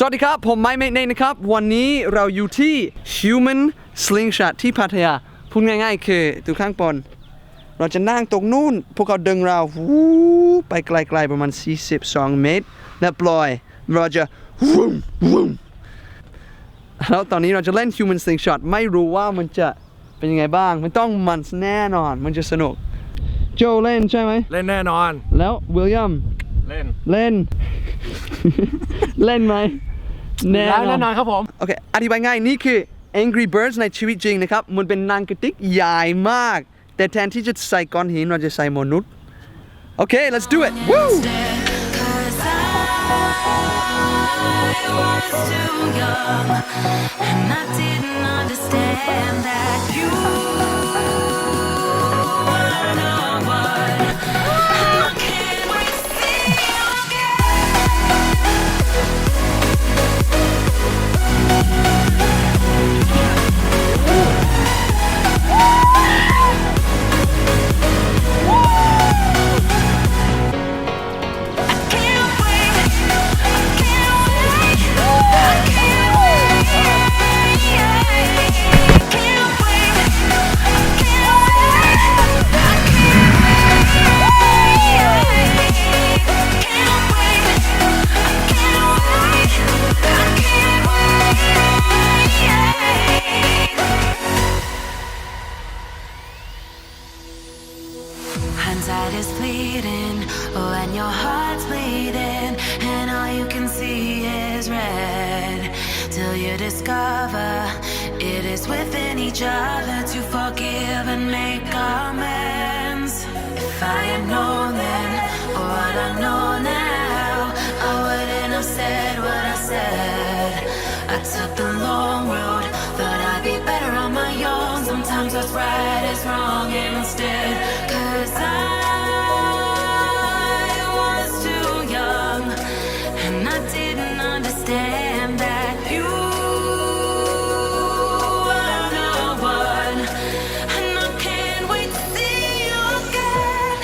วัสดีครับผมไมค์เมกเนนะครับวันนี้เราอยู่ที่ Human Slingshot ที่พัทยาพูดง่ายๆคือดูข้างบนเราจะนั่งตรงนู้นพวกเขาดึงเราไปไกลๆประมาณ42เมตรและปล่อยเราจะแล้วตอนนี้เราจะเล่น Human Slingshot ไม่รู้ว่ามันจะเป็นยังไงบ้างมันต้องมันแน่นอนมันจะสนุกโจเล่นใช่ไหมเล่นแน่นอนแล้ววิลเลียมเล่น เล่นไหมแน่นอนครับผมโอเคอธิบายง่ายนี่คือ Angry Birds ในชีวิตจริงนะครับมันเป็นหนังกระติกใหญ่มากแต่แทนที่จะใส่ก้อนหินเราจะใส่มนุษย์โอเค let's do it Woo! Hindsight is fleeting when your heart's bleeding and all you can see is red till you discover it is within each other to forgive and make amends. If I had known then what I know now, I wouldn't have said what I said. I took the long road, thought I'd be better on my own. Sometimes what's right is wrong instead. 'Cause I was too young and I didn't understand that you are the one, and I can't wait to see you again.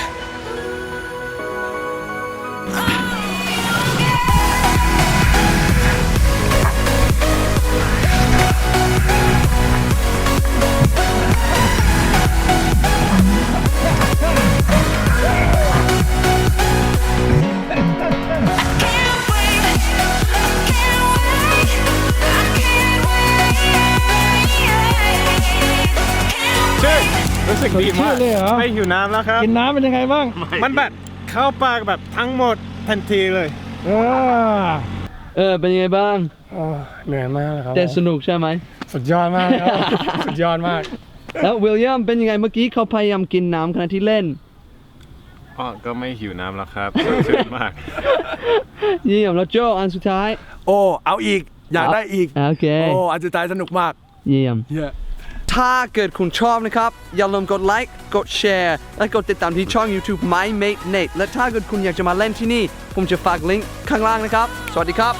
รู้สึกดีมากเลยเหรอไม่หิวน้ำแล้วครับกินน้ำเป็นยังไงบ้างมันแบบเข้าปากแบบทั้งหมดทันทีเลยเป็นยังไงบ้างเหนื่อยมากครับแต่สนุกใช่ไหมสุดยอดมากครับสุดยอดมากแล้ววิลเลียมเป็นยังไงเมื่อกี้เขาพยายามกินน้ำขณะที่เล่นก็ไม่หิวน้ำแล้วครับสดชื่นมากเยี่ยมแล้วโจอันสุดท้ายเอาอีกอยากได้อีกโอเคอันสุดท้ายสนุกมากเยี่ยมถ้าเกิดคุณชอบนะครับอย่าลืมกดไลค์กดแชร์และกดติดตามที่ช่อง YouTube My Mate Nate และถ้าเกิดคุณอยากจะมาเล่นที่นี่ผมจะฝากลิงก์ข้างล่างนะครับสวัสดีครับ